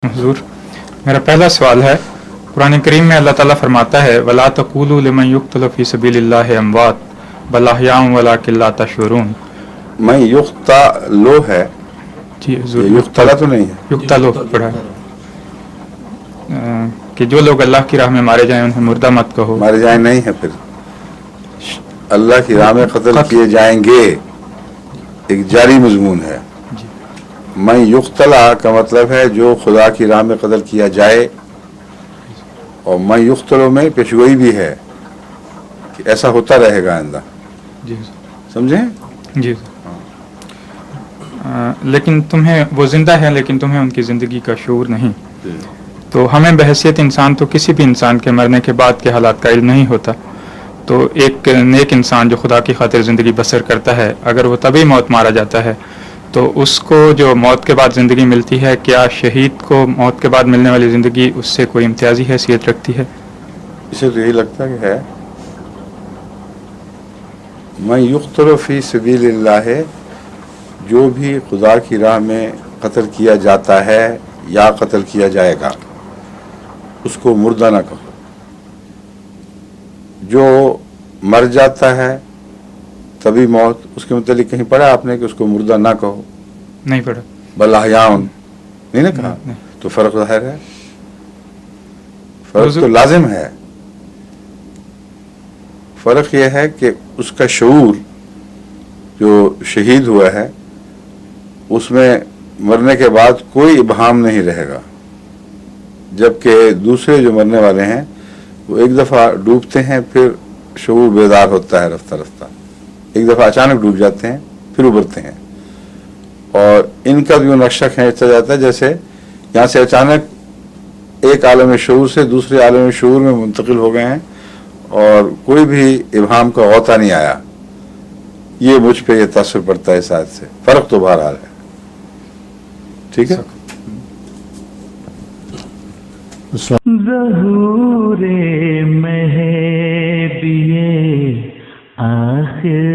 حضور، میرا پہلا سوال ہے، قرآن کریم میں اللہ تعالیٰ فرماتا ہے وَلَا تَقُولُوا لِمَن يُقْتَلُ فِي سَبِيلِ اللَّهِ أَمْوَاتٌ بَلْ أَحْيَاءٌ وَلَٰكِن لَّا تَشْعُرُونَ۔ میں یقتلو ہے، جی حضور، یہ یقتلا تو نہیں ہے، یقتلو پڑھا ہے کہ جو لوگ اللہ کی راہ میں مارے جائیں انہیں مردہ مت کہو۔ مارے جائیں نہیں ہے، پھر اللہ کی راہ میں قتل کیے جائیں گے، ایک جاری مضمون ہے۔ میں یقتلا کا مطلب ہے جو خدا کی راہ میں قتل کیا جائے، اور میں یقتلو میں پیشگوئی بھی ہے کہ ایسا ہوتا رہے گا آئندہ، جی سمجھیں؟ جی لیکن تمہیں وہ زندہ ہے لیکن تمہیں ان کی زندگی کا شعور نہیں، تو ہمیں بحیثیت انسان تو کسی بھی انسان کے مرنے کے بعد کے حالات کا علم نہیں ہوتا، تو ایک نیک انسان جو خدا کی خاطر زندگی بسر کرتا ہے اگر وہ تبھی موت مارا جاتا ہے تو اس کو جو موت کے بعد زندگی ملتی ہے، کیا شہید کو موت کے بعد ملنے والی زندگی اس سے کوئی امتیازی حیثیت رکھتی ہے؟ اسے تو یہی لگتا ہے میں یقتل فی سبیل اللہ ہے، جو بھی خدا کی راہ میں قتل کیا جاتا ہے یا قتل کیا جائے گا اس کو مردہ نہ کہو، جو مر جاتا ہے تبھی موت، اس کے متعلق کہیں پڑھا آپ نے کہ اس کو مردہ نہ کہو؟ نہیں پڑھا۔ بل احیاءن نہیں نہ کہا، نہیں۔ تو فرق ظاہر ہے، فرق تو لازم ہے۔ فرق یہ ہے کہ اس کا شعور جو شہید ہوا ہے اس میں مرنے کے بعد کوئی ابہام نہیں رہے گا، جبکہ دوسرے جو مرنے والے ہیں وہ ایک دفعہ ڈوبتے ہیں پھر شعور بیدار ہوتا ہے رفتہ رفتہ، ایک دفعہ اچانک ڈوب جاتے ہیں پھر ابھرتے ہیں، اور ان کا جو نقشہ کھینچا جاتا ہے جیسے یہاں سے اچانک ایک عالم شعور سے دوسرے عالم شعور میں منتقل ہو گئے ہیں اور کوئی بھی ابہام کا غوطہ نہیں آیا، یہ مجھ پہ یہ تاثر پڑتا ہے اس آیت سے۔ فرق تو بہرحال ہے، ٹھیک ہے؟ ظہور مہدی آخر